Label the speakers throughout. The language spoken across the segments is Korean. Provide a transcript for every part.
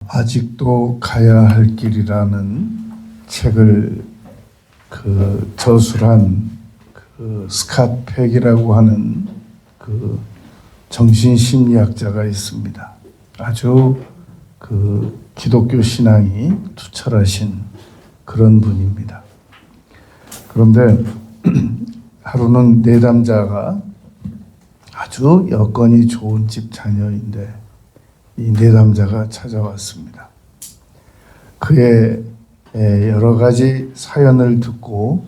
Speaker 1: 아직도 가야 할 길이라는 책을 저술한 스캇팩이라고 하는 정신심리학자가 있습니다. 아주 기독교 신앙이 투철하신 그런 분입니다. 그런데 하루는 내담자가 아주 여건이 좋은 집 자녀인데 이 내담자가 찾아왔습니다. 그의 여러 가지 사연을 듣고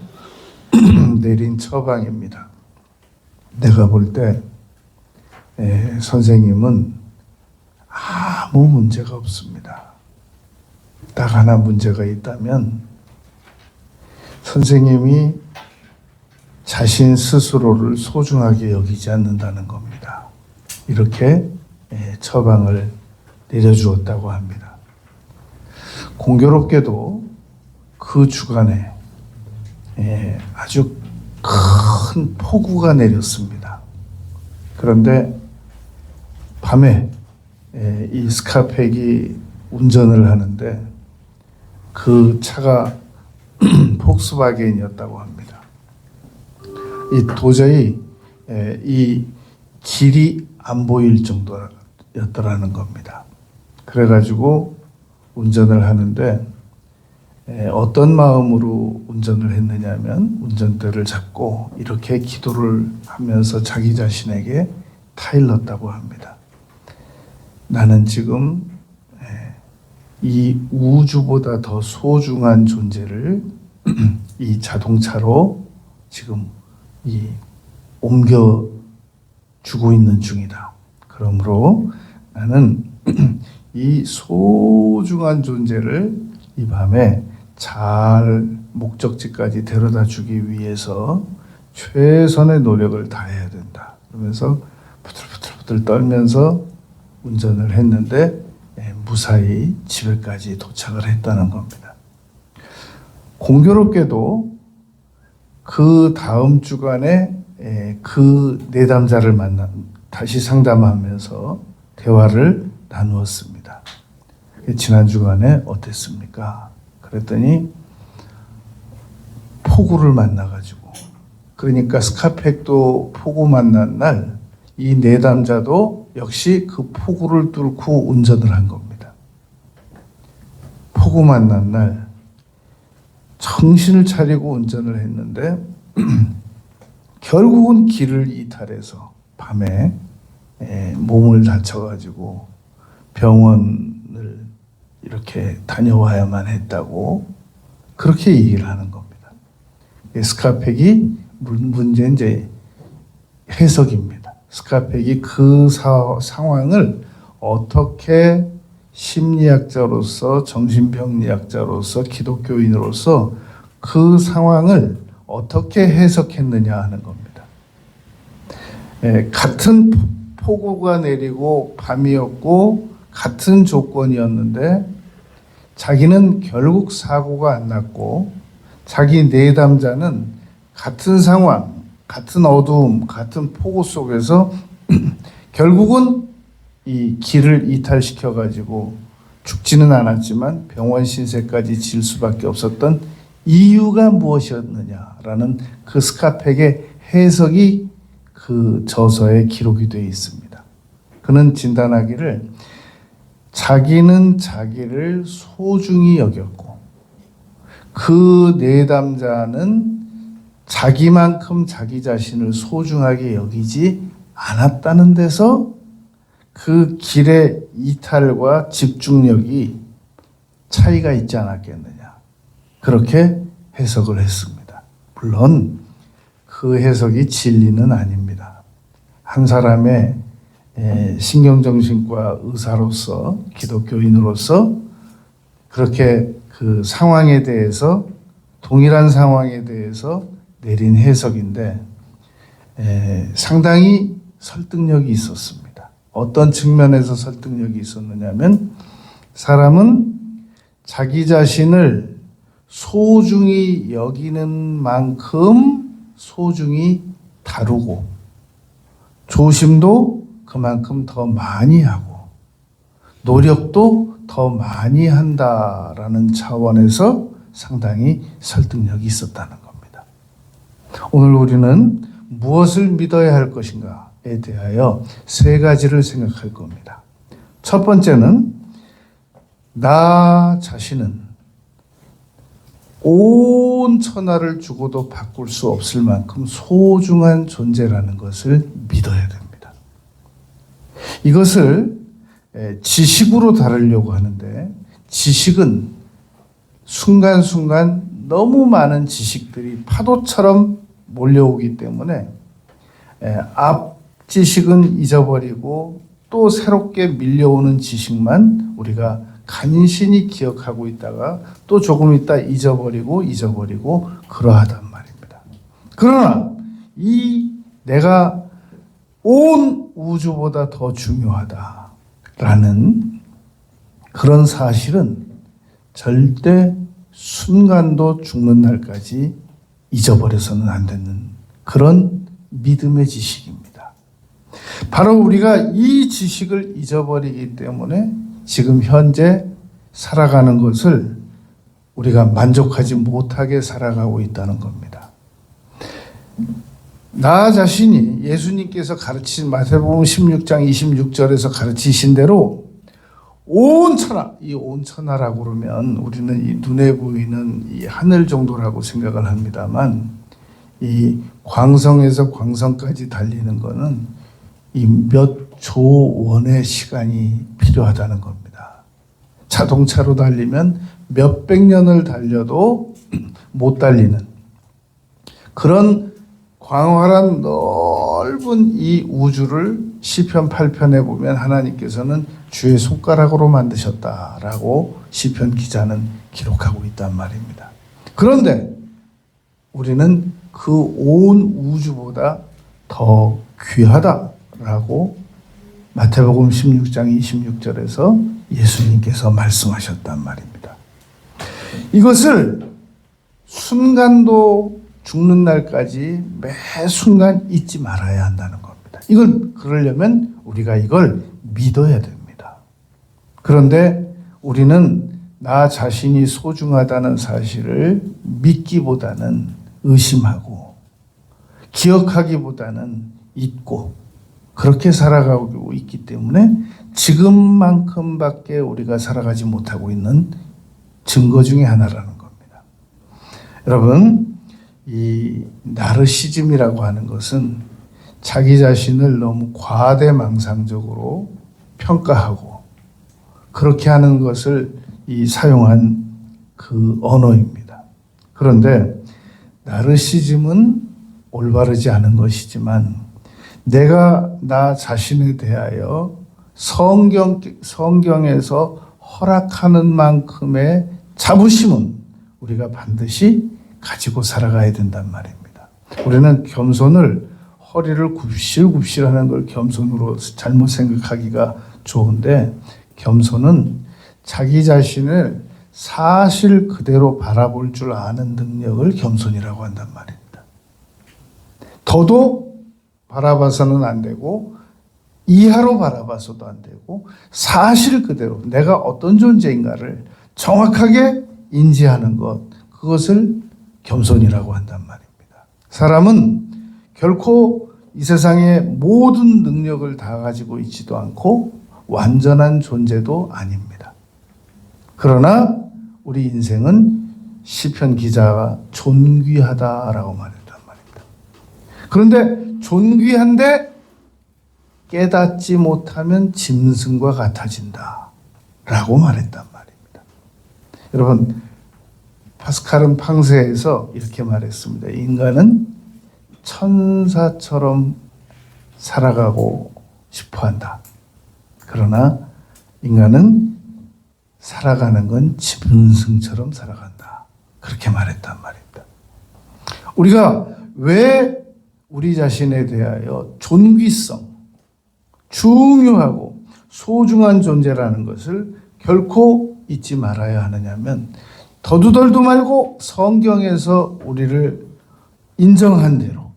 Speaker 1: 내린 처방입니다. 내가 볼 때 선생님은 아무 문제가 없습니다. 딱 하나 문제가 있다면 선생님이 자신 스스로를 소중하게 여기지 않는다는 겁니다. 이렇게 처방을 내려주었다고 합니다. 공교롭게도 그 주간에 아주 큰 폭우가 내렸습니다. 그런데 밤에 이 스캇팩이 운전을 하는데 그 차가 폭스바겐이었다고 합니다. 도저히 이 길이 안 보일 정도였더라는 겁니다. 그래가지고 운전을 하는데 어떤 마음으로 운전을 했느냐면 운전대를 잡고 이렇게 기도를 하면서 자기 자신에게 타일렀다고 합니다. 나는 지금 이 우주보다 더 소중한 존재를 이 자동차로 지금 옮겨주고 있는 중이다. 그러므로 나는 이 소중한 존재를 이 밤에 잘 목적지까지 데려다 주기 위해서 최선의 노력을 다해야 된다. 그러면서 부들부들 떨면서 운전을 했는데 무사히 집에까지 도착을 했다는 겁니다. 공교롭게도 그 다음 주간에 그 내담자를 다시 상담하면서 대화를 나누었습니다. 지난 주간에 어땠습니까? 그랬더니 폭우를 만나가지고, 그러니까 스캇팩도 폭우 만난 날 이 내담자도 역시 그 폭우를 뚫고 운전을 한 겁니다. 폭우 만난 날 정신을 차리고 운전을 했는데 결국은 길을 이탈해서 밤에 몸을 다쳐가지고 병원을 이렇게 다녀와야만 했다고 그렇게 얘기를 하는 겁니다. 스캇팩이 문제는 이제 해석입니다. 스캇팩이 그 상황을 어떻게 심리학자로서 정신병리학자로서 기독교인으로서 그 상황을 어떻게 해석했느냐 하는 겁니다. 같은 폭우가 내리고 밤이었고 같은 조건이었는데 자기는 결국 사고가 안 났고 자기 내담자는 같은 상황, 같은 어두움, 같은 폭우 속에서 결국은 이 길을 이탈시켜가지고 죽지는 않았지만 병원 신세까지 질 수밖에 없었던 이유가 무엇이었느냐라는 그 스캇팩의 해석이 그 저서에 기록이 되어 있습니다. 그는 진단하기를 자기는 자기를 소중히 여겼고 그 내담자는 자기만큼 자기 자신을 소중하게 여기지 않았다는 데서 그 길의 이탈과 집중력이 차이가 있지 않았겠느냐. 그렇게 해석을 했습니다. 물론 그 해석이 진리는 아닙니다. 한 사람의 신경정신과 의사로서 기독교인으로서 그렇게 그 상황에 대해서 동일한 상황에 대해서 내린 해석인데 상당히 설득력이 있었습니다. 어떤 측면에서 설득력이 있었느냐면 사람은 자기 자신을 소중히 여기는 만큼 소중히 다루고 조심도 그만큼 더 많이 하고 노력도 더 많이 한다라는 차원에서 상당히 설득력이 있었다는 겁니다. 오늘 우리는 무엇을 믿어야 할 것인가에 대하여 세 가지를 생각할 겁니다. 첫 번째는 나 자신은 온 천하를 주고도 바꿀 수 없을 만큼 소중한 존재라는 것을 믿어야 됩니다. 이것을 지식으로 다루려고 하는데, 지식은 순간순간 너무 많은 지식들이 파도처럼 몰려오기 때문에 앞 지식은 잊어버리고 또 새롭게 밀려오는 지식만 우리가 간신히 기억하고 있다가 또 조금 있다 잊어버리고 그러하단 말입니다. 그러나 이 내가 온 우주보다 더 중요하다라는 그런 사실은 절대 순간도 죽는 날까지 잊어버려서는 안 되는 그런 믿음의 지식입니다. 바로 우리가 이 지식을 잊어버리기 때문에 지금 현재 살아가는 것을 우리가 만족하지 못하게 살아가고 있다는 겁니다. 나 자신이 예수님께서 가르친 마태복음 16장 26절에서 가르치신 대로 온 천하, 이 온 천하라고 그러면 우리는 이 눈에 보이는 이 하늘 정도라고 생각을 합니다만, 이 광성에서 광성까지 달리는 거는 이 몇 조 원의 시간이 필요하다는 겁니다. 자동차로 달리면 몇백 년을 달려도 못 달리는 그런 광활한 넓은 이 우주를 시편 8편에 보면 하나님께서는 주의 손가락으로 만드셨다라고 시편 기자는 기록하고 있단 말입니다. 그런데 우리는 그 온 우주보다 더 귀하다라고 마태복음 16장 26절에서 예수님께서 말씀하셨단 말입니다. 이것을 순간도 죽는 날까지 매 순간 잊지 말아야 한다는 겁니다. 이걸 그러려면 우리가 이걸 믿어야 됩니다. 그런데 우리는 나 자신이 소중하다는 사실을 믿기보다는 의심하고 기억하기보다는 잊고 그렇게 살아가고 있기 때문에 지금만큼밖에 우리가 살아가지 못하고 있는 증거 중에 하나라는 겁니다. 여러분, 이 나르시즘이라고 하는 것은 자기 자신을 너무 과대망상적으로 평가하고 그렇게 하는 것을 사용한 그 언어입니다. 그런데 나르시즘은 올바르지 않은 것이지만 내가 나 자신에 대하여 성경에서 허락하는 만큼의 자부심은 우리가 반드시 가지고 살아가야 된단 말입니다. 우리는 겸손을 허리를 굽실굽실하는 걸 겸손으로 잘못 생각하기가 좋은데, 겸손은 자기 자신을 사실 그대로 바라볼 줄 아는 능력을 겸손이라고 한단 말입니다. 더도 바라봐서는 안 되고 이하로 바라봐서도 안 되고 사실 그대로 내가 어떤 존재인가를 정확하게 인지하는 것, 그것을 겸손이라고 한단 말입니다. 사람은 결코 이 세상의 모든 능력을 다 가지고 있지도 않고 완전한 존재도 아닙니다. 그러나 우리 인생은 시편 기자가 존귀하다라고 말했단 말입니다. 그런데 존귀한데 깨닫지 못하면 짐승과 같아진다 라고 말했단 말입니다. 여러분, 파스칼은 팡세에서 이렇게 말했습니다. 인간은 천사처럼 살아가고 싶어한다. 그러나 인간은 살아가는 건 짐승처럼 살아간다. 그렇게 말했단 말입니다. 우리가 왜 우리 자신에 대하여 존귀성, 중요하고 소중한 존재라는 것을 결코 잊지 말아야 하느냐면, 더두덜도 말고 성경에서 우리를 인정한 대로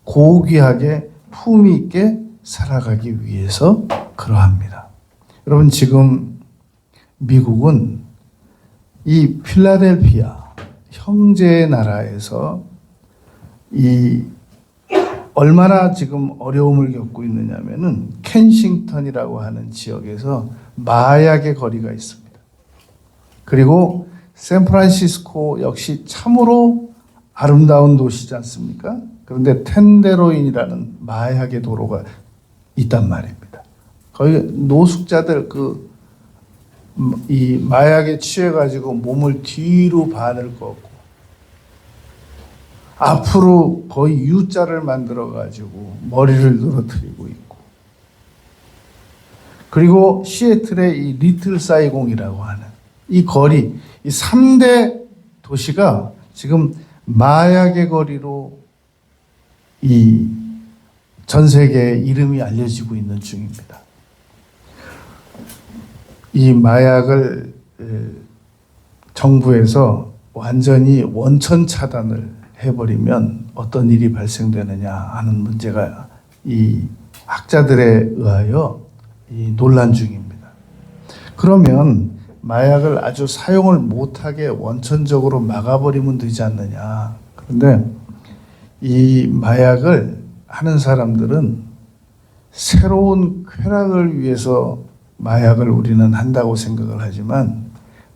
Speaker 1: 고귀하게 품위 있게 살아가기 위해서 그러합니다. 여러분 지금 미국은 이 필라델피아 형제의 나라에서 이 얼마나 지금 어려움을 겪고 있느냐면은 켄싱턴이라고 하는 지역에서 마약의 거리가 있습니다. 그리고 샌프란시스코 역시 참으로 아름다운 도시지 않습니까? 그런데 텐데로인이라는 마약의 도로가 있단 말입니다. 거기 노숙자들 이 마약에 취해가지고 몸을 뒤로 반을 꺾고 앞으로 거의 U자를 만들어가지고 머리를 늘어뜨리고 있고, 그리고 시애틀의 이 리틀 사이공이라고 하는 이 거리, 이 3대 도시가 지금 마약의 거리로 이 전 세계에 이름이 알려지고 있는 중입니다. 이 마약을 정부에서 완전히 원천 차단을 해버리면 어떤 일이 발생되느냐 하는 문제가 이 학자들에 의하여 이 논란 중입니다. 그러면 마약을 아주 사용을 못하게 원천적으로 막아버리면 되지 않느냐. 그런데 이 마약을 하는 사람들은 새로운 쾌락을 위해서 마약을 우리는 한다고 생각을 하지만,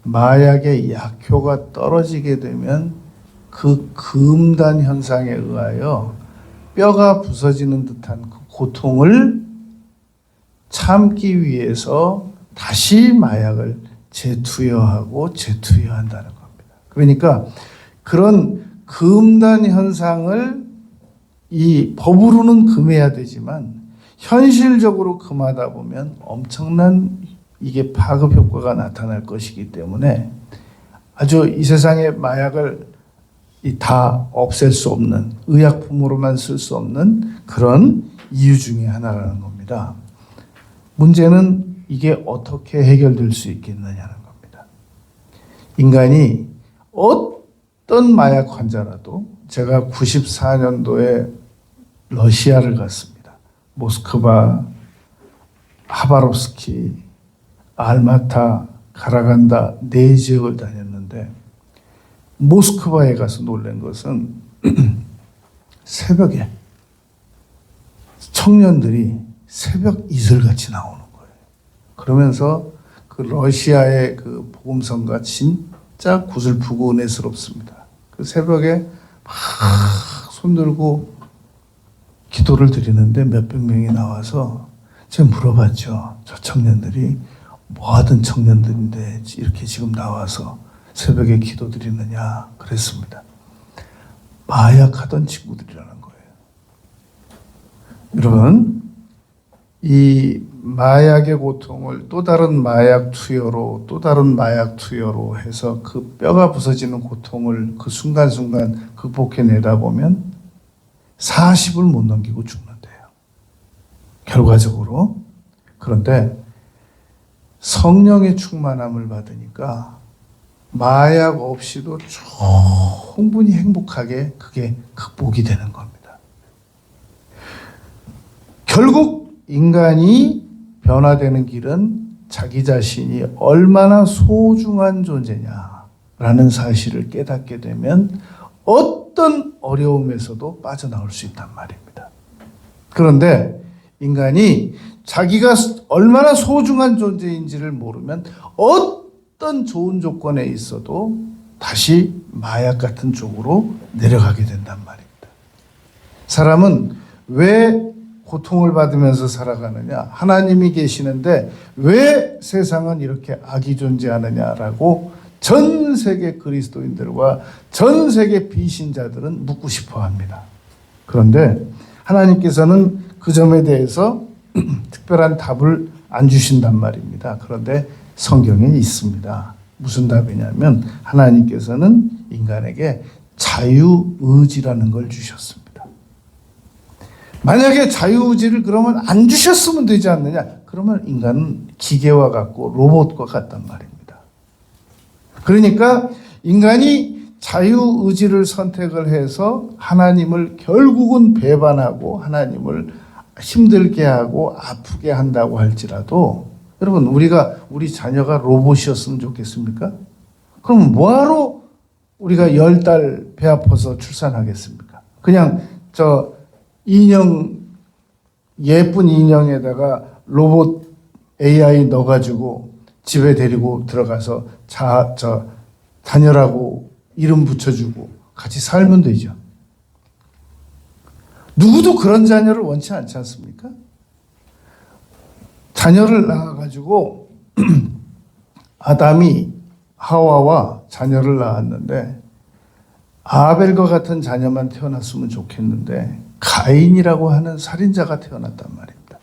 Speaker 1: 마약의 약효가 떨어지게 되면 그 금단 현상에 의하여 뼈가 부서지는 듯한 그 고통을 참기 위해서 다시 마약을 재투여하고 재투여한다는 겁니다. 그러니까 그런 금단 현상을 이 법으로는 금해야 되지만 현실적으로 금하다 보면 엄청난 이게 파급 효과가 나타날 것이기 때문에 아주 이 세상의 마약을 다 없앨 수 없는, 의약품으로만 쓸 수 없는 그런 이유 중에 하나라는 겁니다. 문제는 이게 어떻게 해결될 수 있겠느냐는 겁니다. 인간이 어떤 마약 환자라도, 제가 94년도에 러시아를 갔습니다. 모스크바, 하바롭스키, 알마타, 가라간다 4지역을 다녔는데, 모스크바에 가서 놀란 것은 새벽에 청년들이 새벽 이슬같이 나오는 거예요. 그러면서 그 러시아의 그 복음성가 진짜 구슬프고 은혜스럽습니다. 그 새벽에 막 손들고 기도를 드리는데 몇백 명이 나와서 제가 물어봤죠. 저 청년들이 뭐 하던 청년들인데 이렇게 지금 나와서 새벽에 기도 드리느냐 그랬습니다. 마약하던 친구들이라는 거예요. 여러분, 이 마약의 고통을 또 다른 마약 투여로 해서 그 뼈가 부서지는 고통을 그 순간순간 극복해내다 보면 40을 못 넘기고 죽는데요. 결과적으로. 그런데 성령의 충만함을 받으니까 마약 없이도 충분히 행복하게 그게 극복이 되는 겁니다. 결국 인간이 변화되는 길은 자기 자신이 얼마나 소중한 존재냐라는 사실을 깨닫게 되면 어떤 어려움에서도 빠져나올 수 있단 말입니다. 그런데 인간이 자기가 얼마나 소중한 존재인지를 모르면 어떤 좋은 조건에 있어도 다시 마약 같은 쪽으로 내려가게 된단 말입니다. 사람은 왜 고통을 받으면서 살아가느냐? 하나님이 계시는데 왜 세상은 이렇게 악이 존재하느냐라고 전 세계 그리스도인들과 전 세계 비신자들은 묻고 싶어 합니다. 그런데 하나님께서는 그 점에 대해서 특별한 답을 안 주신단 말입니다. 그런데 성경에 있습니다. 무슨 답이냐면 하나님께서는 인간에게 자유의지라는 걸 주셨습니다. 만약에 자유의지를 그러면 안 주셨으면 되지 않느냐? 그러면 인간은 기계와 같고 로봇과 같단 말입니다. 그러니까 인간이 자유의지를 선택을 해서 하나님을 결국은 배반하고 하나님을 힘들게 하고 아프게 한다고 할지라도 여러분, 우리 자녀가 로봇이었으면 좋겠습니까? 그럼 뭐하러 우리가 10달 배 아파서 출산하겠습니까? 그냥 예쁜 인형에다가 로봇 AI 넣어가지고 집에 데리고 들어가서 자녀라고 이름 붙여주고 같이 살면 되죠. 누구도 그런 자녀를 원치 않지 않습니까? 자녀를 낳아가지고 아담이 하와와 자녀를 낳았는데 아벨과 같은 자녀만 태어났으면 좋겠는데 가인이라고 하는 살인자가 태어났단 말입니다.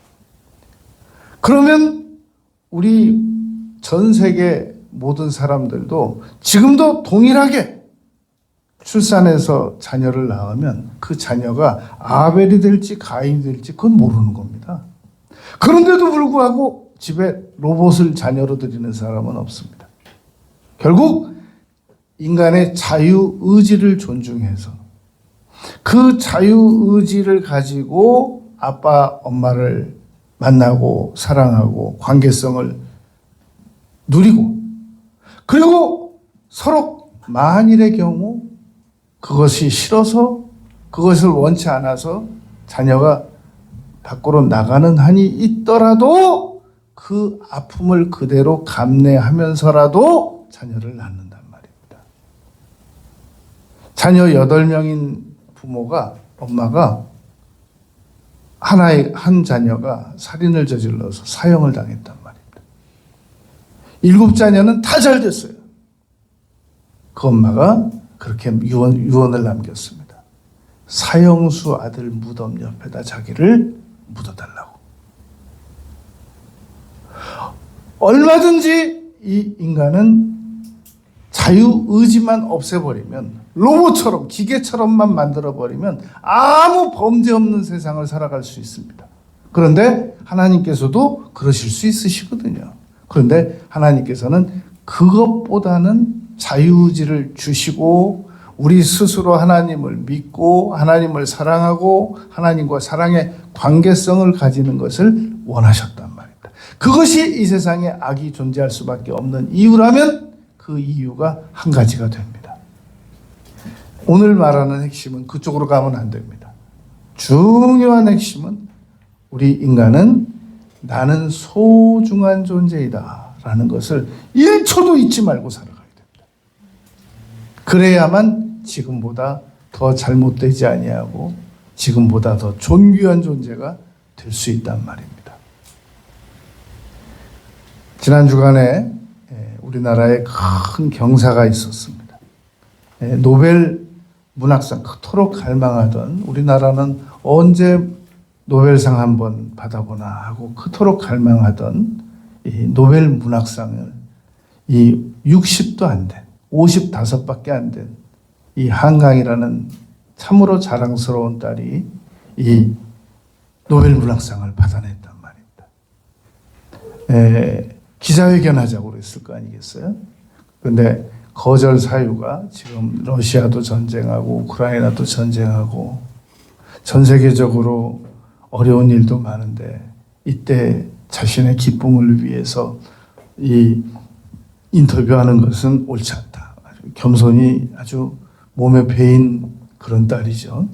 Speaker 1: 그러면 우리 전 세계 모든 사람들도 지금도 동일하게 출산해서 자녀를 낳으면 그 자녀가 아벨이 될지 가인이 될지 그건 모르는 겁니다. 그런데도 불구하고 집에 로봇을 자녀로 들이는 사람은 없습니다. 결국 인간의 자유의지를 존중해서 그 자유의지를 가지고 아빠, 엄마를 만나고 사랑하고 관계성을 누리고, 그리고 서로 만일의 경우 그것이 싫어서, 그것을 원치 않아서 자녀가 밖으로 나가는 한이 있더라도 그 아픔을 그대로 감내하면서라도 자녀를 낳는단 말입니다. 자녀 8명인 부모가, 엄마가 한 자녀가 살인을 저질러서 사형을 당했단 말입니다. 7 자녀는 다 잘 됐어요. 그 엄마가 그렇게 유언을 남겼습니다. 사형수 아들 무덤 옆에다 자기를 묻어달라고. 얼마든지 이 인간은 자유의지만 없애버리면, 로봇처럼 기계처럼만 만들어버리면 아무 범죄 없는 세상을 살아갈 수 있습니다. 그런데 하나님께서도 그러실 수 있으시거든요. 그런데 하나님께서는 그것보다는 자유의지를 주시고 우리 스스로 하나님을 믿고 하나님을 사랑하고 하나님과 사랑의 관계성을 가지는 것을 원하셨단 말입니다. 그것이 이 세상에 악이 존재할 수밖에 없는 이유라면 그 이유가 한 가지가 됩니다. 오늘 말하는 핵심은 그쪽으로 가면 안 됩니다. 중요한 핵심은 우리 인간은 나는 소중한 존재이다 라는 것을 1초도 잊지 말고 살아가야 됩니다. 그래야만 지금보다 더 잘못되지 아니하고 지금보다 더 존귀한 존재가 될 수 있단 말입니다. 지난 주간에 우리나라에 큰 경사가 있었습니다. 노벨 문학상 그토록 갈망하던, 우리나라는 언제 노벨상 한번 받아보나 하고 그토록 갈망하던 이 노벨 문학상을 이 60도 안 된, 55밖에 안 된 이 한강이라는 참으로 자랑스러운 딸이 이 노벨 문학상을 받아냈단 말입니다. 기자회견하자고 그랬을 거 아니겠어요? 그런데 거절 사유가 지금 러시아도 전쟁하고 우크라이나도 전쟁하고 전 세계적으로 어려운 일도 많은데 이때 자신의 기쁨을 위해서 이 인터뷰하는 것은 옳지 않다. 겸손이 아주 몸에 배인 그런 딸이죠.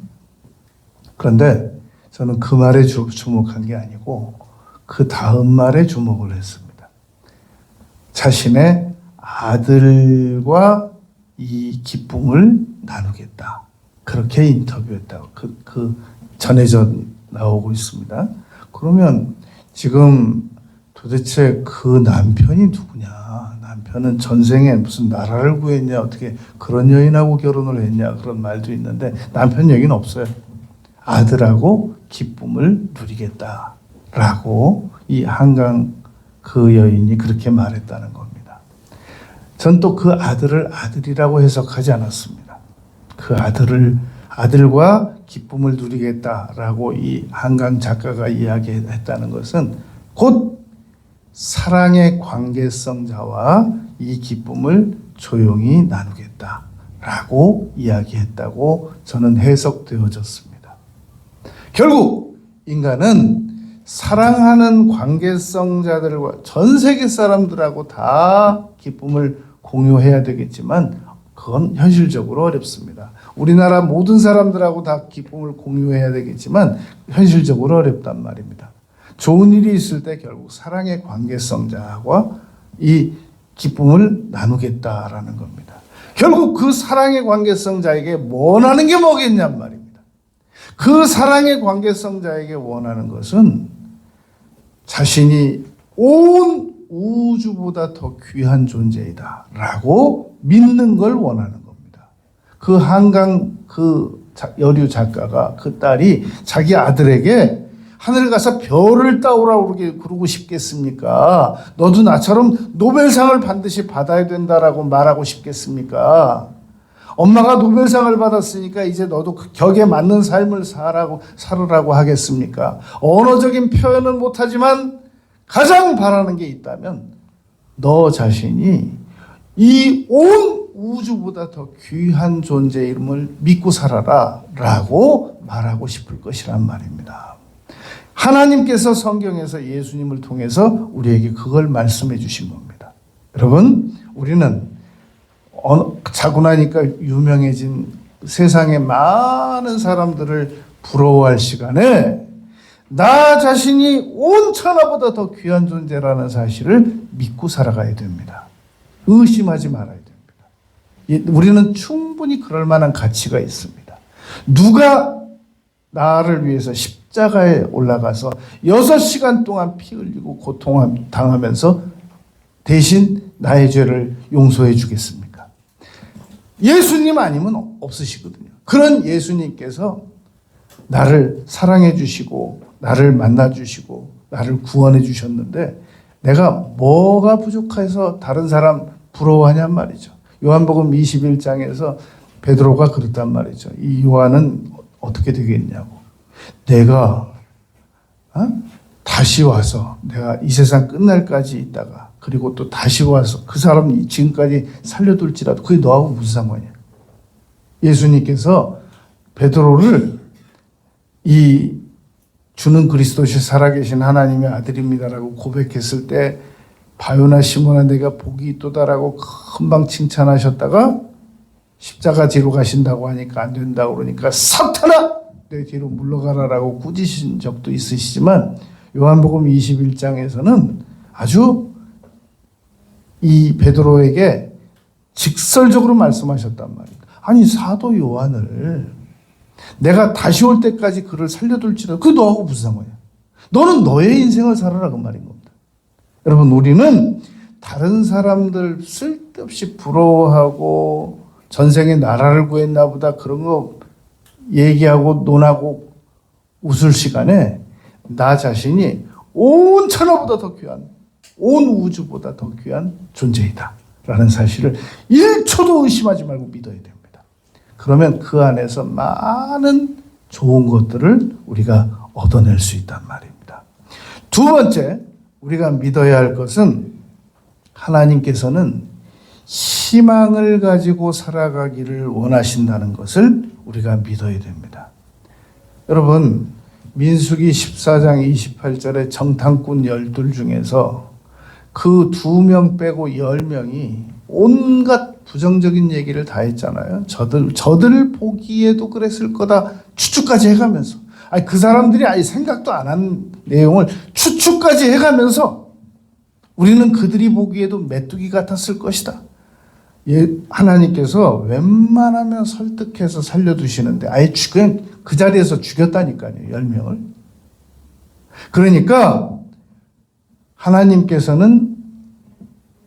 Speaker 1: 그런데 저는 그 말에 주목한 게 아니고 그 다음 말에 주목을 했습니다. 자신의 아들과 이 기쁨을 나누겠다. 그렇게 인터뷰했다고 전해져 나오고 있습니다. 그러면 지금 도대체 그 남편이 누구냐? 남편은 전생에 무슨 나라를 구했냐? 어떻게 그런 여인하고 결혼을 했냐? 그런 말도 있는데 남편 얘기는 없어요. 아들하고 기쁨을 누리겠다라고 이 한강 그 여인이 그렇게 말했다는 겁니다. 전 또 그 아들을 아들이라고 해석하지 않았습니다. 그 아들과 기쁨을 누리겠다라고 이 한강 작가가 이야기했다는 것은 곧 사랑의 관계성자와 이 기쁨을 조용히 나누겠다라고 이야기했다고 저는 해석되어졌습니다. 결국 인간은 사랑하는 관계성자들과 전 세계 사람들하고 다 기쁨을 공유해야 되겠지만 그건 현실적으로 어렵습니다. 우리나라 모든 사람들하고 다 기쁨을 공유해야 되겠지만 현실적으로 어렵단 말입니다. 좋은 일이 있을 때 결국 사랑의 관계성자와 이 기쁨을 나누겠다라는 겁니다. 결국 그 사랑의 관계성자에게 원하는 게 뭐겠냔 말입니다. 그 사랑의 관계성자에게 원하는 것은 자신이 온 우주보다 더 귀한 존재이다 라고 믿는 걸 원하는 겁니다. 그 한강 그 여류 작가가 그 딸이 자기 아들에게 하늘 가서 별을 따오라고 그러고 싶겠습니까? 너도 나처럼 노벨상을 반드시 받아야 된다라고 말하고 싶겠습니까? 엄마가 노벨상을 받았으니까 이제 너도 그 격에 맞는 삶을 살으라고 하겠습니까? 언어적인 표현은 못하지만 가장 바라는 게 있다면 너 자신이 이 온 우주보다 더 귀한 존재의 이름을 믿고 살아라 라고 말하고 싶을 것이란 말입니다. 하나님께서 성경에서 예수님을 통해서 우리에게 그걸 말씀해 주신 겁니다. 여러분, 우리는 자고 나니까 유명해진 세상의 많은 사람들을 부러워할 시간에 나 자신이 온 천하보다 더 귀한 존재라는 사실을 믿고 살아가야 됩니다. 의심하지 말아야 됩니다. 우리는 충분히 그럴 만한 가치가 있습니다. 누가 나를 위해서 십자가에 올라가서 6시간 동안 피 흘리고 고통당하면서 대신 나의 죄를 용서해 주겠습니까? 예수님 아니면 없으시거든요. 그런 예수님께서 나를 사랑해 주시고 나를 만나 주시고 나를 구원해 주셨는데 내가 뭐가 부족해서 다른 사람 부러워하냔 말이죠. 요한복음 21장에서 베드로가 그랬단 말이죠. 이 요한은 어떻게 되겠냐고. 내가 다시 와서 내가 이 세상 끝날까지 있다가 그리고 또 다시 와서 그 사람 지금까지 살려둘지라도 그게 너하고 무슨 상관이야. 예수님께서 베드로를 이 주는 그리스도시 살아계신 하나님의 아들입니다라고 고백했을 때 바요나 시몬아 내가 복이 있도다라고 금방 칭찬하셨다가 십자가 뒤로 가신다고 하니까 안 된다고 그러니까 사탄아 내 뒤로 물러가라라고 꾸짖으신 적도 있으시지만 요한복음 21장에서는 아주 이 베드로에게 직설적으로 말씀하셨단 말입니다. 아니 사도 요한을 내가 다시 올 때까지 그를 살려둘지라도 그게 너하고 무슨 상관이야. 너는 너의 인생을 살아라 그 말인 겁니다. 여러분 우리는 다른 사람들 쓸데없이 부러워하고 전생에 나라를 구했나 보다 그런 거 얘기하고 논하고 웃을 시간에 나 자신이 온 천하보다 더 귀한 온 우주보다 더 귀한 존재이다 라는 사실을 1초도 의심하지 말고 믿어야 됩니다. 그러면 그 안에서 많은 좋은 것들을 우리가 얻어낼 수 있단 말입니다. 두 번째 우리가 믿어야 할 것은 하나님께서는 희망을 가지고 살아가기를 원하신다는 것을 우리가 믿어야 됩니다. 여러분 민수기 14장 28절에 정탐꾼 12 중에서 그 2명 빼고 10명이 온갖 부정적인 얘기를 다 했잖아요. 저들 보기에도 그랬을 거다 추측까지 해가면서 그 사람들이 아예 생각도 안 한 내용을 추측까지 해가면서 우리는 그들이 보기에도 메뚜기 같았을 것이다. 하나님께서 웬만하면 설득해서 살려두시는데 아예 그냥 그 자리에서 죽였다니까요. 10명을. 그러니까 하나님께서는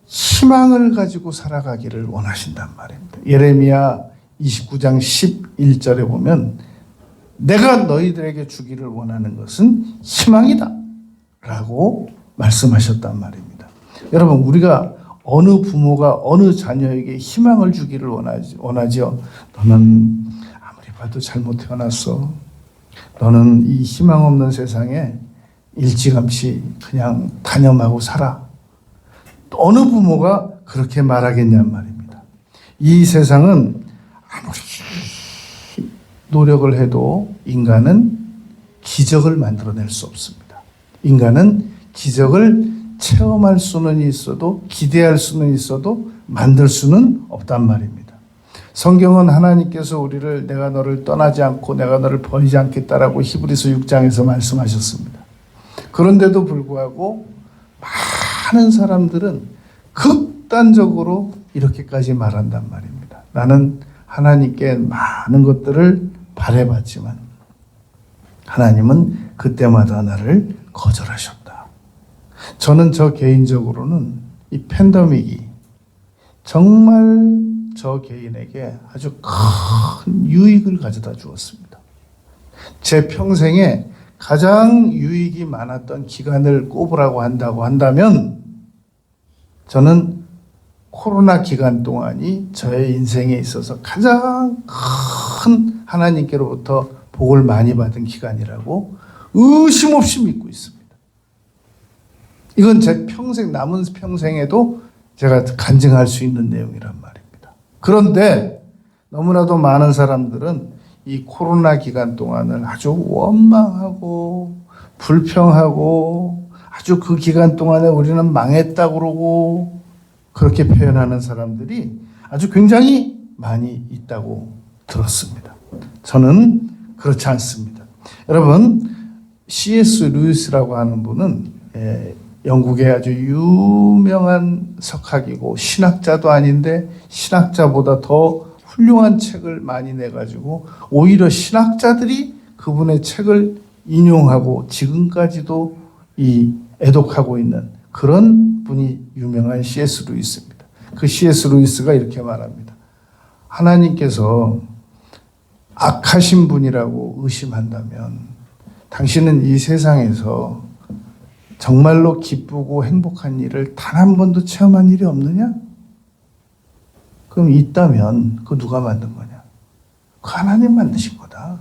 Speaker 1: 희망을 가지고 살아가기를 원하신단 말입니다. 예레미야 29장 11절에 보면 내가 너희들에게 주기를 원하는 것은 희망이다 라고 말씀하셨단 말입니다. 여러분 우리가 어느 부모가 어느 자녀에게 희망을 주기를 원하죠. 너는 아무리 봐도 잘못 태어났어. 너는 이 희망 없는 세상에 일찌감치 그냥 단념하고 살아. 어느 부모가 그렇게 말하겠냔 말입니다. 이 세상은 아무리 노력을 해도 인간은 기적을 만들어낼 수 없습니다. 인간은 기적을 체험할 수는 있어도 기대할 수는 있어도 만들 수는 없단 말입니다. 성경은 하나님께서 우리를 내가 너를 떠나지 않고 내가 너를 버리지 않겠다라고 히브리서 6장에서 말씀하셨습니다. 그런데도 불구하고 많은 사람들은 극단적으로 이렇게까지 말한단 말입니다. 나는 하나님께 많은 것들을 바라봤지만 하나님은 그때마다 나를 거절하셨다. 저는 저 개인적으로는 이 팬데믹이 정말 저 개인에게 아주 큰 유익을 가져다 주었습니다. 제 평생에 가장 유익이 많았던 기간을 꼽으라고 한다면 저는 코로나 기간 동안이 저의 인생에 있어서 가장 큰 하나님께로부터 복을 많이 받은 기간이라고 의심 없이 믿고 있습니다. 이건 제 평생, 남은 평생에도 제가 간증할 수 있는 내용이란 말입니다. 그런데 너무나도 많은 사람들은 이 코로나 기간 동안을 아주 원망하고 불평하고 아주 그 기간 동안에 우리는 망했다 그러고 그렇게 표현하는 사람들이 아주 굉장히 많이 있다고 들었습니다. 저는 그렇지 않습니다. 여러분, C.S. 루이스라고 하는 분은 영국의 아주 유명한 석학이고 신학자도 아닌데 신학자보다 더 훌륭한 책을 많이 내가지고 오히려 신학자들이 그분의 책을 인용하고 지금까지도 애독하고 있는 그런 분이 유명한 C.S. 루이스입니다. 그 C.S. 루이스가 이렇게 말합니다. 하나님께서 악하신 분이라고 의심한다면 당신은 이 세상에서 정말로 기쁘고 행복한 일을 단 한 번도 체험한 일이 없느냐? 그럼 있다면 그 누가 만든 거냐? 그 하나님 만드신 거다.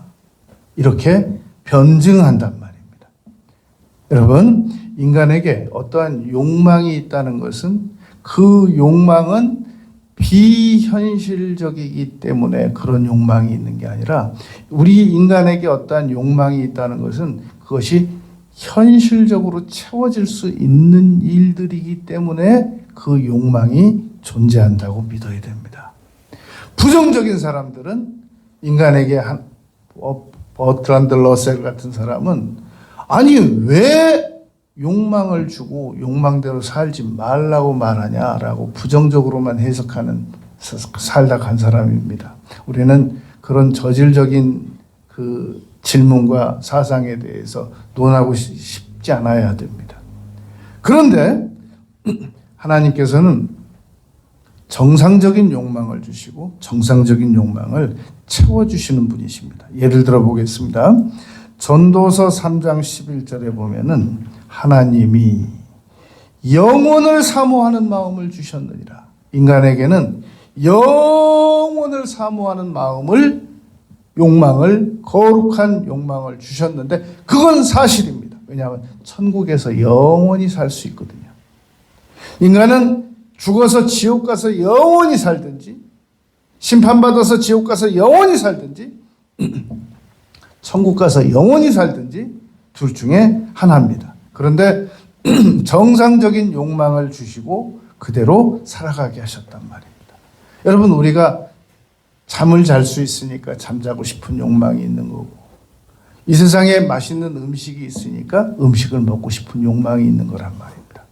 Speaker 1: 이렇게 변증한단 말입니다. 여러분, 인간에게 어떠한 욕망이 있다는 것은 그 욕망은 비현실적이기 때문에 그런 욕망이 있는 게 아니라 우리 인간에게 어떠한 욕망이 있다는 것은 그것이 현실적으로 채워질 수 있는 일들이기 때문에 그 욕망이 존재한다고 믿어야 됩니다. 부정적인 사람들은 인간에게 버트란드 러셀 같은 사람은 아니 왜 욕망을 주고 욕망대로 살지 말라고 말하냐라고 부정적으로만 해석하는 살다 간 사람입니다. 우리는 그런 저질적인 그 질문과 사상에 대해서 논하고 싶지 않아야 됩니다. 그런데 하나님께서는 정상적인 욕망을 주시고 정상적인 욕망을 채워주시는 분이십니다. 예를 들어 보겠습니다. 전도서 3장 11절에 보면은 하나님이 영혼을 사모하는 마음을 주셨느니라. 인간에게는 영혼을 사모하는 마음을 욕망을 거룩한 욕망을 주셨는데 그건 사실입니다. 왜냐하면 천국에서 영원히 살 수 있거든요. 인간은 죽어서 지옥 가서 영원히 살든지 심판받아서 지옥 가서 영원히 살든지 천국 가서 영원히 살든지 둘 중에 하나입니다. 그런데 정상적인 욕망을 주시고 그대로 살아가게 하셨단 말입니다. 여러분, 우리가 잠을 잘 수 있으니까 잠자고 싶은 욕망이 있는 거고 이 세상에 맛있는 음식이 있으니까 음식을 먹고 싶은 욕망이 있는 거란 말입니다.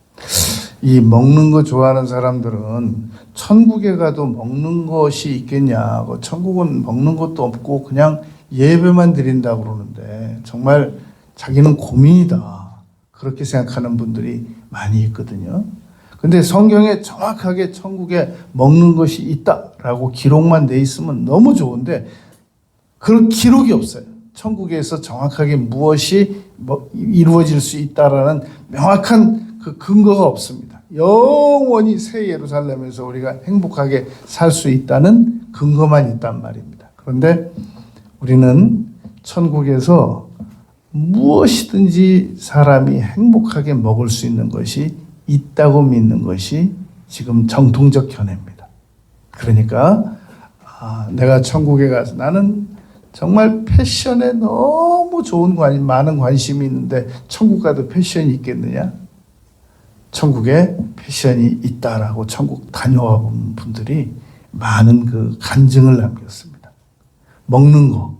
Speaker 1: 이 먹는 거 좋아하는 사람들은 천국에 가도 먹는 것이 있겠냐, 천국은 먹는 것도 없고 그냥 예배만 드린다고 그러는데 정말 자기는 고민이다 그렇게 생각하는 분들이 많이 있거든요. 근데 성경에 정확하게 천국에 먹는 것이 있다라고 기록만 돼 있으면 너무 좋은데 그런 기록이 없어요. 천국에서 정확하게 무엇이 이루어질 수 있다라는 명확한 그 근거가 없습니다. 영원히 새 예루살렘에서 우리가 행복하게 살 수 있다는 근거만 있단 말입니다. 그런데 우리는 천국에서 무엇이든지 사람이 행복하게 먹을 수 있는 것이 있다고 믿는 것이 지금 정통적 견해입니다. 그러니까 내가 천국에 가서 나는 정말 패션에 너무 많은 관심이 있는데 천국 가도 패션이 있겠느냐? 천국에 패션이 있다라고 천국 다녀와 본 분들이 많은 그 간증을 남겼습니다. 먹는 거.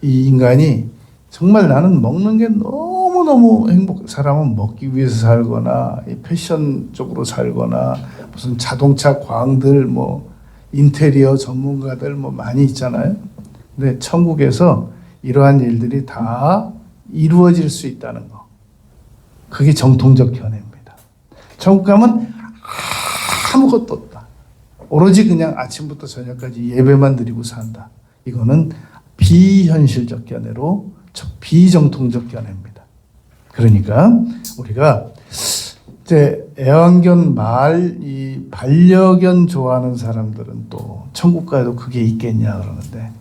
Speaker 1: 이 인간이 정말 나는 먹는 게 너무너무 사람은 먹기 위해서 살거나 패션 쪽으로 살거나 무슨 자동차 광들 인테리어 전문가들 많이 있잖아요. 근데 천국에서 이러한 일들이 다 이루어질 수 있다는 거. 그게 정통적 견해입니다. 천국 가면 아무것도 없다. 오로지 그냥 아침부터 저녁까지 예배만 드리고 산다. 이거는 비현실적 견해로 비정통적 견해입니다. 그러니까 우리가 이제 애완견 이 반려견 좋아하는 사람들은 또 천국 가도 그게 있겠냐 그러는데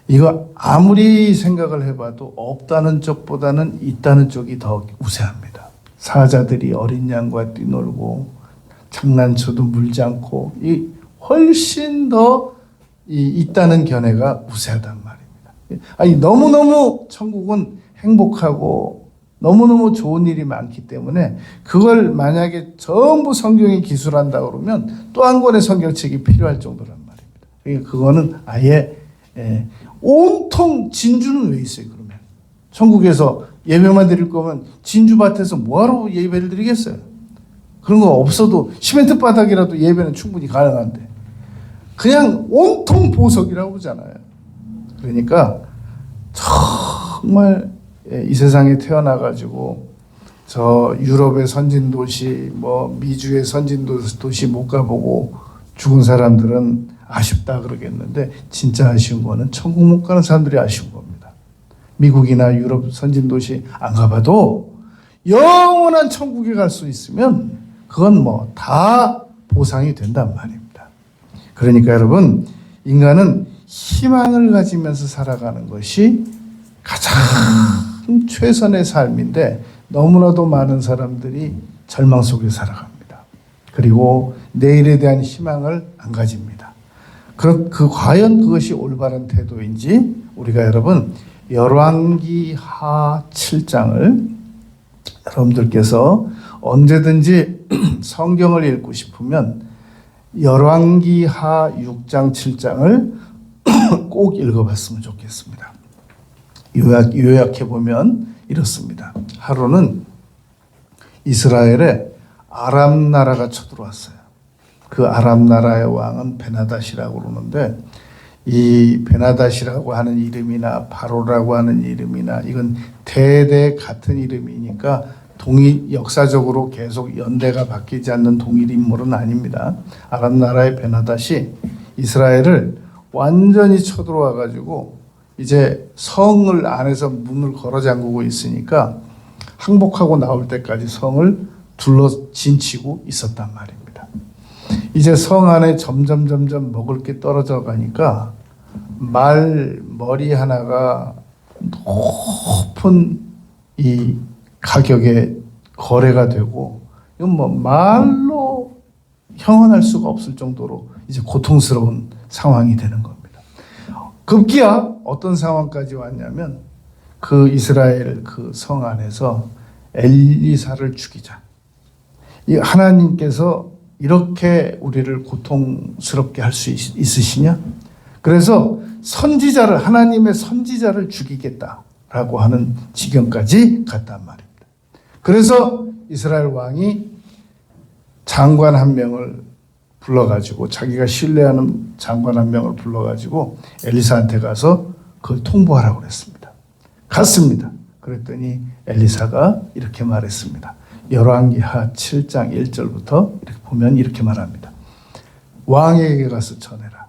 Speaker 1: 이거 아무리 생각을 해봐도 없다는 쪽보다는 있다는 쪽이 더 우세합니다. 사자들이 어린 양과 뛰놀고 장난쳐도 물지 않고 훨씬 더 있다는 견해가 우세하단 말입니다. 아니 너무너무 천국은 행복하고 너무너무 좋은 일이 많기 때문에 그걸 만약에 전부 성경이 기술한다 그러면 또 한 권의 성경책이 필요할 정도란 말입니다. 그러니까 그거는 아예 온통 진주는 왜 있어요 그러면? 천국에서 예배만 드릴 거면 진주밭에서 뭐하러 예배를 드리겠어요? 그런 거 없어도 시멘트 바닥이라도 예배는 충분히 가능한데 그냥 온통 보석이라고 그러잖아요. 그러니까 정말 이 세상에 태어나가지고 저 유럽의 선진도시 미주의 선진도시 못 가보고 죽은 사람들은 아쉽다 그러겠는데 진짜 아쉬운 거는 천국 못 가는 사람들이 아쉬운 겁니다. 미국이나 유럽 선진도시 안 가봐도 영원한 천국에 갈 수 있으면 그건 다 보상이 된단 말입니다. 그러니까 여러분 인간은 희망을 가지면서 살아가는 것이 가장 최선의 삶인데 너무나도 많은 사람들이 절망 속에 살아갑니다. 그리고 내일에 대한 희망을 안 가집니다. 과연 그것이 올바른 태도인지 우리가 여러분 열왕기하 7장을 여러분들께서 언제든지 성경을 읽고 싶으면 열왕기하 6장 7장을 꼭 읽어봤으면 좋겠습니다. 요약해보면 이렇습니다. 하루는 이스라엘에 아람 나라가 쳐들어왔어요. 그 아람 나라의 왕은 베나닷이라고 그러는데 이 베나닷이라고 하는 이름이나 바로라고 하는 이름이나 이건 대대 같은 이름이니까 역사적으로 계속 연대가 바뀌지 않는 동일 인물은 아닙니다. 아람 나라의 베나닷이 이스라엘을 완전히 쳐들어와 가지고 이제 성을 안에서 문을 걸어 잠그고 있으니까 항복하고 나올 때까지 성을 둘러 진치고 있었단 말입니다. 이제 성 안에 점점 먹을 게 떨어져 가니까 머리 하나가 높은 이 가격에 거래가 되고 이건 말로 형언할 수가 없을 정도로 이제 고통스러운 상황이 되는 겁니다. 급기야 어떤 상황까지 왔냐면 그 이스라엘 그 성 안에서 엘리사를 죽이자. 이 하나님께서 이렇게 우리를 고통스럽게 할 수 있으시냐? 그래서 하나님의 선지자를 죽이겠다라고 하는 지경까지 갔단 말입니다. 그래서 이스라엘 왕이 장관 한 명을 불러가지고 자기가 신뢰하는 장관 한 명을 불러가지고 엘리사한테 가서 그걸 통보하라고 그랬습니다. 갔습니다. 그랬더니 엘리사가 이렇게 말했습니다. 열왕기하 7장 1절부터 이렇게 보면 이렇게 말합니다. 왕에게 가서 전해라.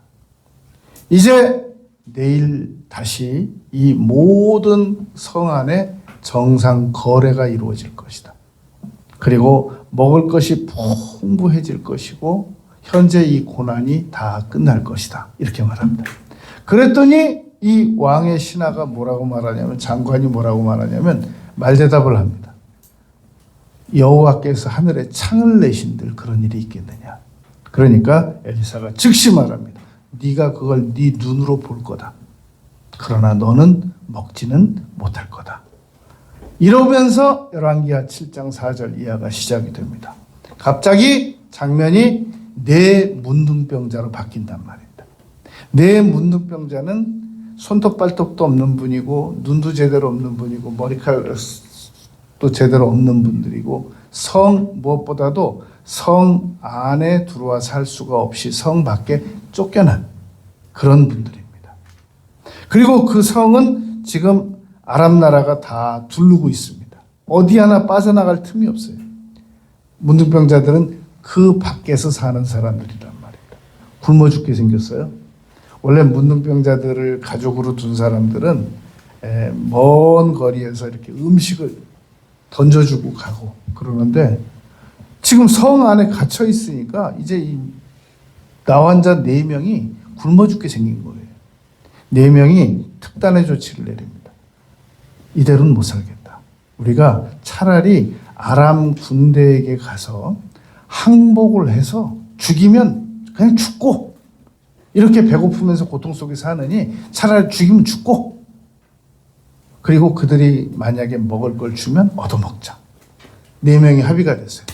Speaker 1: 이제 내일 다시 이 모든 성 안에 정상 거래가 이루어질 것이다. 그리고 먹을 것이 풍부해질 것이고 현재 이 고난이 다 끝날 것이다. 이렇게 말합니다. 그랬더니 이 왕의 신하가 뭐라고 말하냐면 장관이 뭐라고 말하냐면 말대답을 합니다. 여호와께서 하늘에 창을 내신들 그런 일이 있겠느냐. 그러니까 엘리사가 즉시 말합니다. 네가 그걸 네 눈으로 볼 거다. 그러나 너는 먹지는 못할 거다. 이러면서 열왕기하 7장 4절 이하가 시작이 됩니다. 갑자기 장면이 네 문둥병자로 바뀐단 말입니다. 네 문둥병자는 손톱 발톱도 없는 분이고 눈도 제대로 없는 분이고 머리칼도 제대로 없는 분들이고 무엇보다도 성 안에 들어와 살 수가 없이 성 밖에 쫓겨난 그런 분들입니다. 그리고 그 성은 지금 아람 나라가 다 두르고 있습니다. 어디 하나 빠져나갈 틈이 없어요. 문둥병자들은 그 밖에서 사는 사람들이란 말입니다. 굶어 죽게 생겼어요. 원래 문둥병자들을 가족으로 둔 사람들은 먼 거리에서 이렇게 음식을 던져주고 가고 그러는데 지금 성 안에 갇혀 있으니까 이제 이 나환자 4명이 굶어 죽게 생긴 거예요. 4명이 특단의 조치를 내립니다. 이대로는 못 살겠다. 우리가 차라리 아람 군대에게 가서 항복을 해서 죽이면 그냥 죽고 이렇게 배고프면서 고통 속에 사느니 차라리 죽이면 죽고 그리고 그들이 만약에 먹을 걸 주면 얻어먹자. 4명이 합의가 됐어요.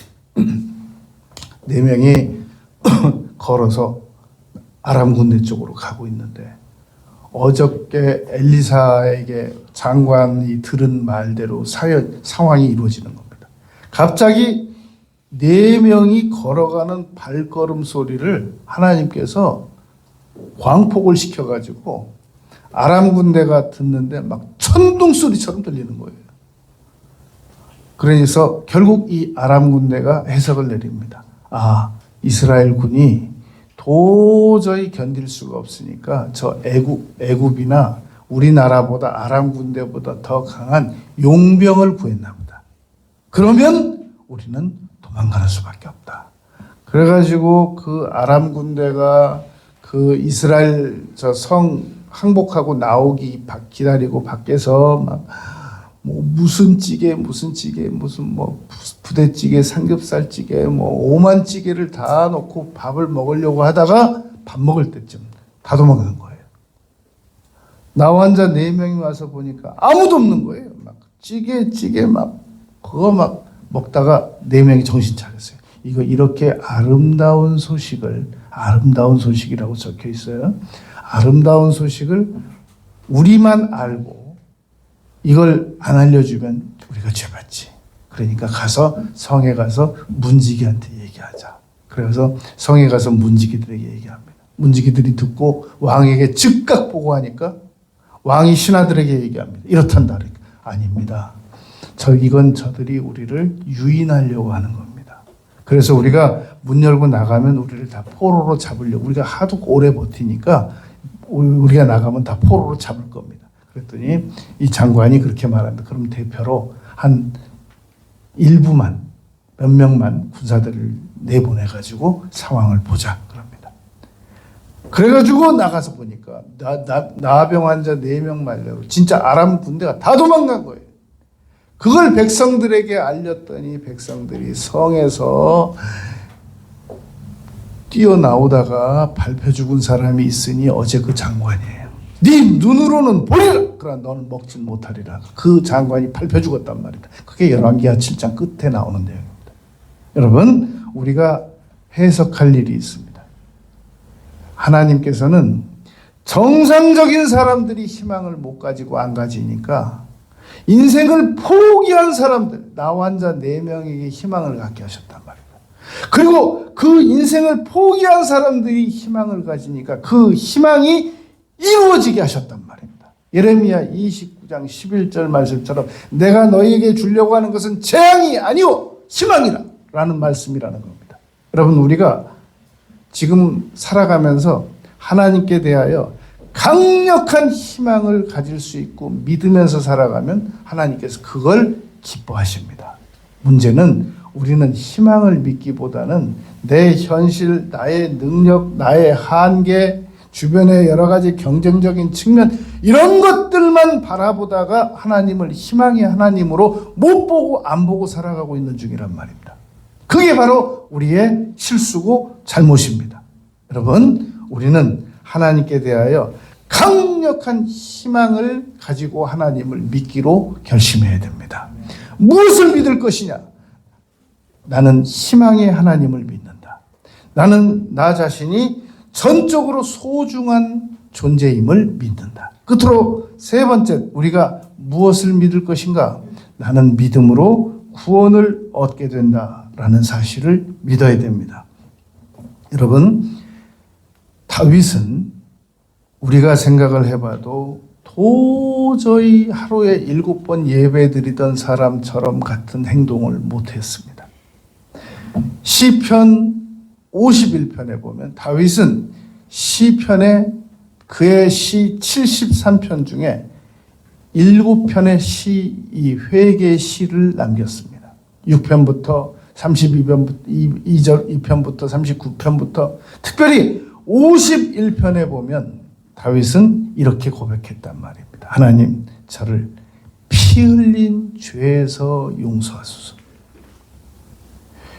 Speaker 1: 4명이 걸어서 아람 군대 쪽으로 가고 있는데 어저께 엘리사에게 장관이 들은 말대로 상황이 이루어지는 겁니다. 갑자기 4명이 걸어가는 발걸음 소리를 하나님께서 광폭을 시켜가지고 아람 군대가 듣는데 막 천둥 소리처럼 들리는 거예요. 그래서 결국 이 아람 군대가 해석을 내립니다. 아, 이스라엘 군이 도저히 견딜 수가 없으니까 저 애굽이나 우리나라보다 아람 군대보다 더 강한 용병을 구했나 보다. 그러면 우리는 도망가는 수밖에 없다. 그래가지고 그 아람 군대가 그 이스라엘 저 성 항복하고 나오기 기다리고 밖에서 막 뭐 무슨 찌개 무슨 뭐 부대찌개 삼겹살찌개 뭐 오만찌개를 다 넣고 밥을 먹으려고 하다가 밥 먹을 때쯤 다 도망가는 거예요. 나환자 4명이 와서 보니까 아무도 없는 거예요. 막 찌개 막 그거 막 먹다가 4명이 정신 차렸어요. 이거 이렇게 아름다운 소식이라고 적혀 있어요. 아름다운 소식을 우리만 알고 이걸 안 알려주면 우리가 죄받지. 그러니까 가서 성에 가서 문지기한테 얘기하자. 그래서 성에 가서 문지기들에게 얘기합니다. 문지기들이 듣고 왕에게 즉각 보고하니까 왕이 신하들에게 얘기합니다. 이렇단다. 아닙니다. 이건 저들이 우리를 유인하려고 하는 겁니다. 그래서 우리가 문 열고 나가면 우리를 다 포로로 잡으려고 우리가 하도 오래 버티니까 우리가 나가면 다 포로로 잡을 겁니다. 그랬더니 이 장관이 그렇게 말합니다. 그럼 대표로 한 일부만 몇 명만 군사들을 내보내가지고 상황을 보자 그럽니다. 그래가지고 나가서 보니까 나병 환자 4명 말대로 진짜 아람 군대가 다 도망간 거예요. 그걸 백성들에게 알렸더니 백성들이 성에서 뛰어나오다가 밟혀 죽은 사람이 있으니 어제 그 장관이에요. 네 눈으로는 보리라. 그러나 너는 먹진 못하리라. 그 장관이 밟혀 죽었단 말이다. 그게 열왕기하 7장 끝에 나오는 내용입니다. 여러분, 우리가 해석할 일이 있습니다. 하나님께서는 정상적인 사람들이 희망을 못 가지고 안 가지니까 인생을 포기한 사람들, 나환자 4명에게 희망을 갖게 하셨단 말입니다. 그리고 그 인생을 포기한 사람들이 희망을 가지니까 그 희망이 이루어지게 하셨단 말입니다. 예레미야 29장 11절 말씀처럼 내가 너희에게 주려고 하는 것은 재앙이 아니오 희망이라 라는 말씀이라는 겁니다. 여러분, 우리가 지금 살아가면서 하나님께 대하여 강력한 희망을 가질 수 있고 믿으면서 살아가면 하나님께서 그걸 기뻐하십니다. 문제는 우리는 희망을 믿기보다는 내 현실, 나의 능력, 나의 한계, 주변의 여러 가지 경쟁적인 측면 이런 것들만 바라보다가 하나님을 희망의 하나님으로 못 보고 안 보고 살아가고 있는 중이란 말입니다. 그게 바로 우리의 실수고 잘못입니다. 여러분, 우리는 하나님께 대하여 강력한 희망을 가지고 하나님을 믿기로 결심해야 됩니다. 무엇을 믿을 것이냐? 나는 희망의 하나님을 믿는다. 나는 나 자신이 전적으로 소중한 존재임을 믿는다. 끝으로 세 번째, 우리가 무엇을 믿을 것인가? 나는 믿음으로 구원을 얻게 된다라는 사실을 믿어야 됩니다. 여러분, 다윗은 우리가 생각을 해봐도 도저히 하루에 7번 예배드리던 사람처럼 같은 행동을 못했습니다. 시편 51편에 보면 다윗은 시편에 그의 시 73편 중에 7편의 시, 이 회개의 시를 남겼습니다. 6편부터 2편부터 39편부터 특별히 51편에 보면 다윗은 이렇게 고백했단 말입니다. 하나님, 저를 피 흘린 죄에서 용서하소서.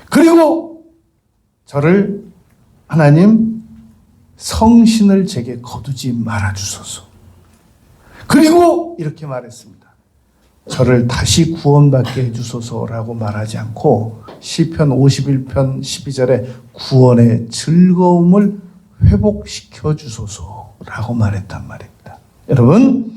Speaker 1: 그리고 저를 하나님 성신을 제게 거두지 말아주소서. 그리고 이렇게 말했습니다. 저를 다시 구원받게 해주소서라고 말하지 않고 시편 51편 12절에 구원의 즐거움을 회복시켜 주소서라고 말했단 말입니다. 여러분,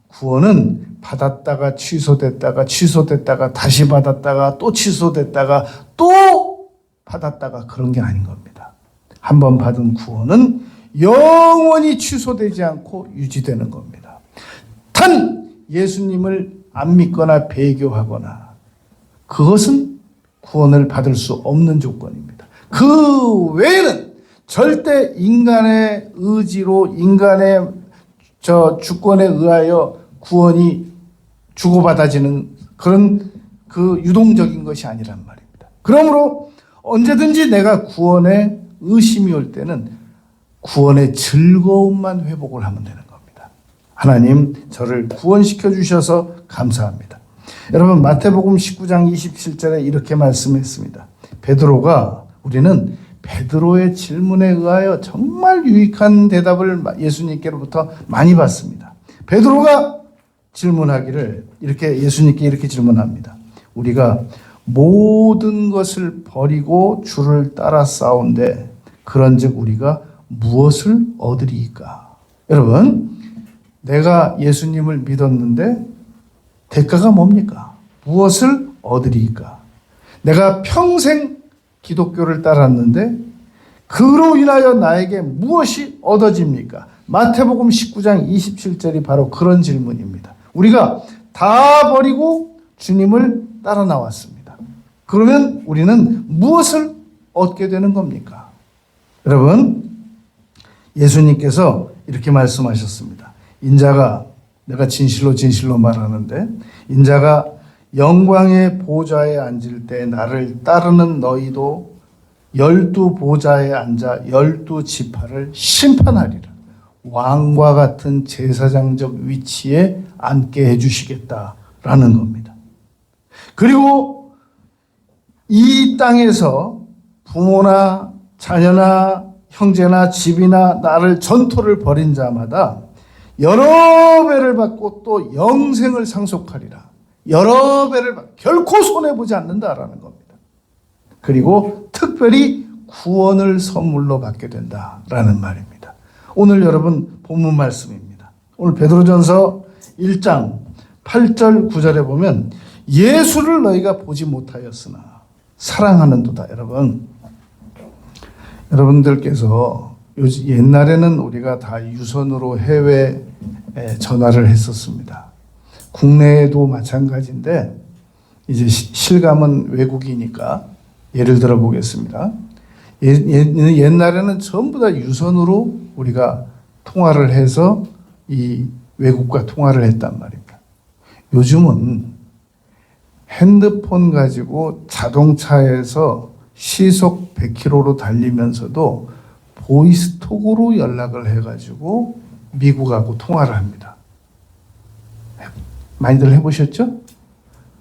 Speaker 1: 구원은 받았다가 취소됐다가 다시 받았다가 또 취소됐다가 또 받았다가 그런 게 아닌 겁니다. 한번 받은 구원은 영원히 취소되지 않고 유지되는 겁니다. 단 예수님을 안 믿거나 배교하거나 그것은 구원을 받을 수 없는 조건입니다. 그 외에는 절대 인간의 의지로 인간의 주권에 의하여 구원이 주고받아지는 그런 그 유동적인 것이 아니란 말입니다. 그러므로 언제든지 내가 구원에 의심이 올 때는 구원의 즐거움만 회복을 하면 되는 겁니다. 하나님, 저를 구원시켜 주셔서 감사합니다. 여러분, 마태복음 19장 27절에 이렇게 말씀했습니다. 우리는 베드로의 질문에 의하여 정말 유익한 대답을 예수님께로부터 많이 받습니다. 베드로가 질문하기를 예수님께 이렇게 질문합니다. 우리가 모든 것을 버리고 주를 따라 싸운데 그런즉 우리가 무엇을 얻으리이까? 여러분, 내가 예수님을 믿었는데 대가가 뭡니까? 무엇을 얻으리이까? 내가 평생 기독교를 따랐는데 그로 인하여 나에게 무엇이 얻어집니까? 마태복음 19장 27절이 바로 그런 질문입니다. 우리가 다 버리고 주님을 따라 나왔습니다. 그러면 우리는 무엇을 얻게 되는 겁니까? 여러분, 예수님께서 이렇게 말씀하셨습니다. 인자가, 내가 진실로 말하는데, 인자가 영광의 보좌에 앉을 때 나를 따르는 너희도 12보좌에 앉아 12지파를 심판하리라. 왕과 같은 제사장적 위치에 앉게 해주시겠다라는 겁니다. 그리고 이 땅에서 부모나 자녀나 형제나 집이나 나를 전토를 벌인 자마다 여러 배를 받고 또 영생을 상속하리라. 여러 배를 결코 손해보지 않는다라는 겁니다. 그리고 특별히 구원을 선물로 받게 된다라는 말입니다. 오늘 여러분 본문 말씀입니다. 오늘 베드로전서 1장 8절 9절에 보면 예수를 너희가 보지 못하였으나 사랑하는도다. 여러분들께서 옛날에는 우리가 다 유선으로 해외에 전화를 했었습니다. 국내에도 마찬가지인데 이제 실감은 외국이니까 예를 들어 보겠습니다. 옛날에는 전부 다 유선으로 우리가 통화를 해서 이 외국과 통화를 했단 말입니다. 요즘은 핸드폰 가지고 자동차에서 시속 100km로 달리면서도 보이스톡으로 연락을 해가지고 미국하고 통화를 합니다. 많이들 해보셨죠?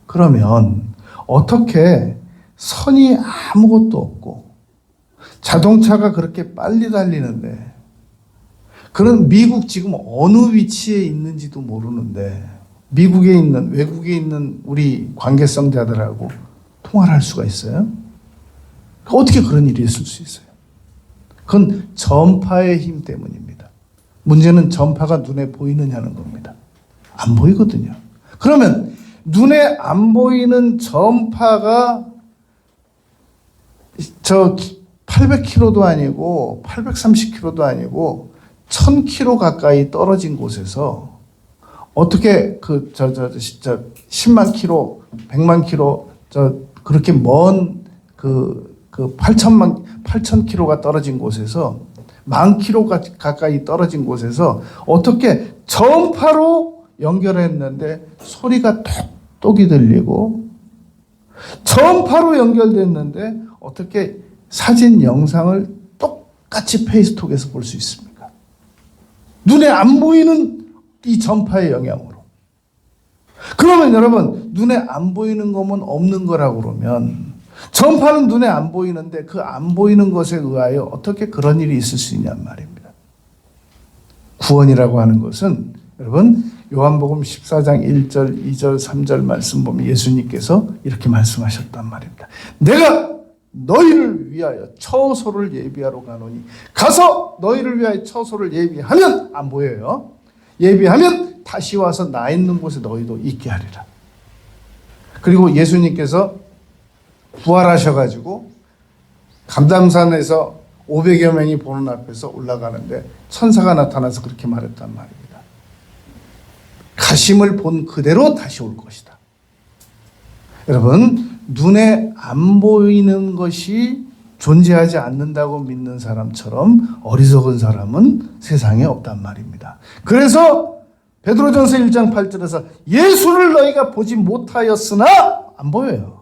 Speaker 1: 그러면 어떻게 선이 아무것도 없고 자동차가 그렇게 빨리 달리는데 그런 미국 지금 어느 위치에 있는지도 모르는데 미국에 있는 외국에 있는 우리 관계성자들하고 통화를 할 수가 있어요? 어떻게 그런 일이 있을 수 있어요? 그건 전파의 힘 때문입니다. 문제는 전파가 눈에 보이느냐는 겁니다. 안 보이거든요. 그러면 눈에 안 보이는 전파가 저 800km도 아니고 830km도 아니고 1000km 가까이 떨어진 곳에서 어떻게 10만 킬로, 100만 킬로 그렇게 먼 8,000km가 떨어진 곳에서 10,000km 가까이 떨어진 곳에서 어떻게 전파로 연결했는데 소리가 톡톡이 들리고 전파로 연결됐는데 어떻게 사진 영상을 똑같이 페이스톡에서 볼 수 있습니까? 눈에 안 보이는 이 전파의 영향으로. 그러면 여러분 눈에 안 보이는 거면 없는 거라고 그러면 전파는 눈에 안 보이는데 그 안 보이는 것에 의하여 어떻게 그런 일이 있을 수 있냔 말입니다. 구원이라고 하는 것은 여러분 요한복음 14장 1절, 2절, 3절 말씀 보면 예수님께서 이렇게 말씀하셨단 말입니다. 내가 너희를 위하여 처소를 예비하러 가노니 가서 너희를 위하여 처소를 예비하면 안 보여요. 예비하면 다시 와서 나 있는 곳에 너희도 있게 하리라. 그리고 예수님께서 부활하셔가지고 감담산에서 500여 명이 보는 앞에서 올라가는데 천사가 나타나서 그렇게 말했단 말입니다. 가심을 본 그대로 다시 올 것이다. 여러분 눈에 안 보이는 것이 존재하지 않는다고 믿는 사람처럼 어리석은 사람은 세상에 없단 말입니다. 그래서 베드로전서 1장 8절에서 예수를 너희가 보지 못하였으나 안 보여요.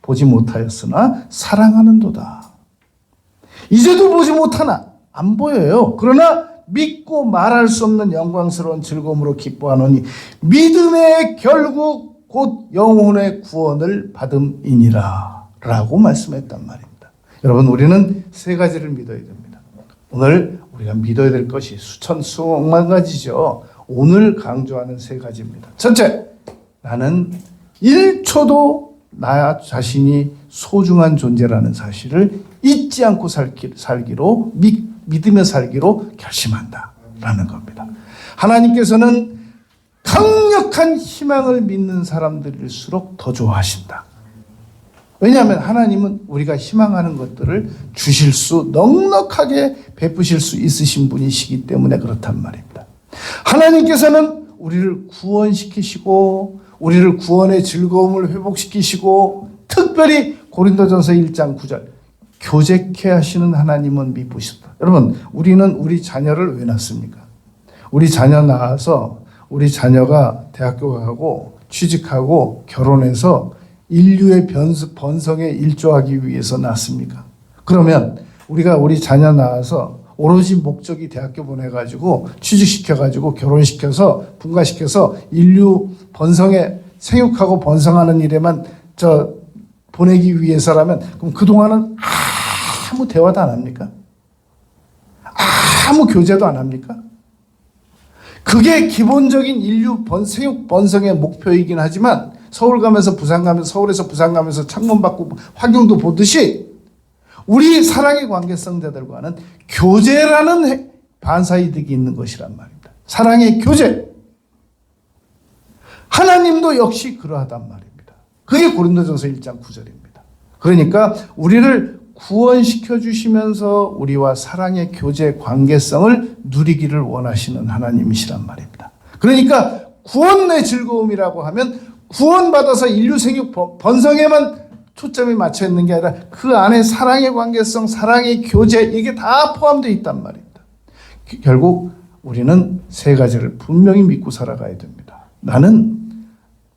Speaker 1: 보지 못하였으나 사랑하는도다. 이제도 보지 못하나 안 보여요. 그러나 믿고 말할 수 없는 영광스러운 즐거움으로 기뻐하노니 믿음의 결국 곧 영혼의 구원을 받음이니라 라고 말씀했단 말입니다. 여러분 우리는 세 가지를 믿어야 됩니다. 오늘 우리가 믿어야 될 것이 수천수억만 가지죠. 오늘 강조하는 세 가지입니다. 첫째, 나는 1초도 나 자신이 소중한 존재라는 사실을 잊지 않고 살기로 믿으며 살기로 결심한다 라는 겁니다. 하나님께서는 강력한 희망을 믿는 사람들일수록 더 좋아하신다. 왜냐하면 하나님은 우리가 희망하는 것들을 주실 수 넉넉하게 베푸실 수 있으신 분이시기 때문에 그렇단 말입니다. 하나님께서는 우리를 구원시키시고 우리를 구원의 즐거움을 회복시키시고 특별히 고린도전서 1장 9절 교제케 하시는 하나님은 미쁘시다. 여러분 우리는 우리 자녀를 왜 낳습니까? 우리 자녀 낳아서 우리 자녀가 대학교 가고 취직하고 결혼해서 인류의 번성에 일조하기 위해서 낳습니까? 그러면 우리가 우리 자녀 낳아서 오로지 목적이 대학교 보내가지고 취직시켜가지고 결혼시켜서 분가시켜서 인류 번성에 생육하고 번성하는 일에만 보내기 위해서라면 그럼 그동안은 아무 대화도 안 합니까? 아무 교제도 안 합니까? 그게 기본적인 인류 생육 번성의 목표이긴 하지만 서울 가면서 부산 가면서 서울에서 부산 가면서 창문 받고 화경도 보듯이 우리 사랑의 관계성자들과는 교제라는 반사이득이 있는 것이란 말입니다. 사랑의 교제. 하나님도 역시 그러하단 말입니다. 그게 고린도전서 1장 9절입니다. 그러니까 우리를 구원시켜 주시면서 우리와 사랑의 교제 관계성을 누리기를 원하시는 하나님이시란 말입니다. 그러니까 구원의 즐거움이라고 하면 구원받아서 인류 생육 번성에만 초점이 맞춰 있는 게 아니라 그 안에 사랑의 관계성, 사랑의 교제 이게 다 포함되어 있단 말입니다. 결국 우리는 세 가지를 분명히 믿고 살아가야 됩니다. 나는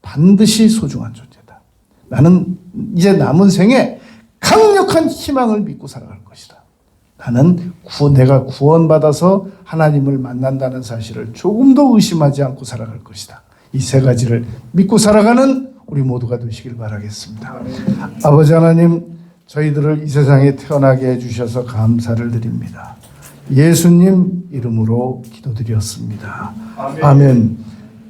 Speaker 1: 반드시 소중한 존재다. 나는 이제 남은 생에 강력한 희망을 믿고 살아갈 것이다. 나는 내가 구원받아서 하나님을 만난다는 사실을 조금도 의심하지 않고 살아갈 것이다. 이 세 가지를 믿고 살아가는 우리 모두가 되시길 바라겠습니다. 아버지 하나님, 저희들을 이 세상에 태어나게 해주셔서 감사를 드립니다. 예수님 이름으로 기도드렸습니다.
Speaker 2: 아멘.
Speaker 1: 아멘.